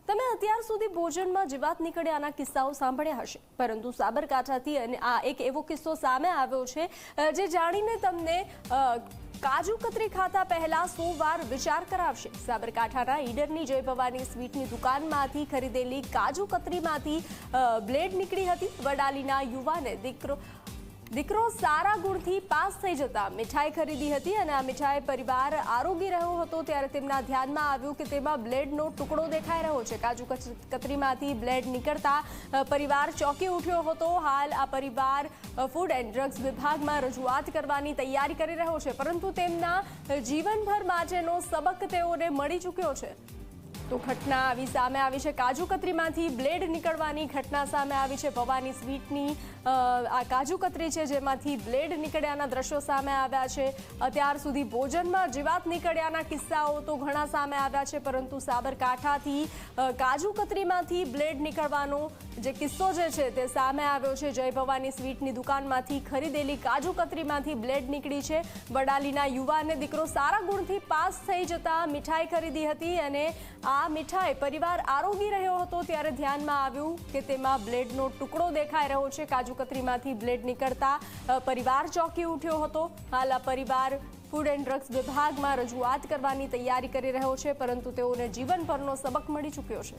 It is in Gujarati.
તમે અત્યાર સુધી ભોજનમાં જીવાત નીકળ્યાના કિસ્સાઓ સાંભળ્યા હશે, પરંતુ સાબરકાંઠાથી અને આ એક એવો કિસ્સો સામે આવ્યો છે જે જાણીને તમને કાજુ કતરી ખાતા પહેલા 100 વાર વિચાર કરાવશે। સાબરકાંઠાના ઈડરની જય ભવાની સ્વીટની દુકાનમાંથી ખરીદેલી કાજુ કતરીમાંથી બ્લેડ નીકળી હતી। વડાલીના યુવાને દીકરો સારા ગુણથી પાસ થઈ જતા મીઠાઈ ખરીદી હતી અને આ મીઠાઈ પરિવાર આરોગી રહ્યો હતો ત્યારે તેમના ધ્યાનમાં આવ્યું કે તેમાં બ્લેડનો ટુકડો દેખાઈ રહ્યો છે। કાજુ કતરીમાંથી બ્લેડ નીકળતા પરિવાર ચોંકી ઉઠ્યો હતો। હાલ આ પરિવાર ફૂડ એન્ડ ડ્રગ્સ વિભાગમાં રજૂઆત કરવાની તૈયારી કરી રહ્યો છે, પરંતુ તેમના જીવનભર માટેનો સબક તેઓને મળી ચૂક્યો છે। તો ઘટના આવી સામે આવી છે, કાજુ કતરીમાંથી બ્લેડ નીકળવાની ઘટના સામે આવી છે। ભવાની સ્વીટની આ કાજુ કતરી છે જેમાંથી બ્લેડ નીકળ્યાના દ્રશ્યો સામે આવ્યા છે। અત્યાર સુધી ભોજનમાં જીવાત નીકળ્યાના કિસ્સાઓ તો ઘણા સામે આવ્યા છે, પરંતુ સાબરકાંઠાથી કાજુ કતરીમાંથી બ્લેડ નીકળવાનો જે કિસ્સો જે છે તે સામે આવ્યો છે। જય ભવાની સ્વીટની દુકાનમાંથી ખરીદેલી કાજુ કતરીમાંથી બ્લેડ નીકળી છે। વડાલીના યુવાને દીકરો સારા ગુણથી પાસ થઈ જતા મીઠાઈ ખરીદી હતી અને આ મીઠાઈ પરિવાર આરોગી રહ્યો હતો ત્યારે ધ્યાનમાં આવ્યું કે તેમાં બ્લેડનો ટુકડો દેખાઈ રહ્યો છે। કાજુ કતરીમાંથી બ્લેડ નીકળતા પરિવાર ચોંકી ઉઠ્યો હતો। હાલ આ પરિવાર ફૂડ એન્ડ ડ્રગ્સ વિભાગમાં રજૂઆત કરવાની તૈયારી કરી રહ્યો છે, પરંતુ તેઓને જીવનભરનો સબક મળી ચૂક્યો છે।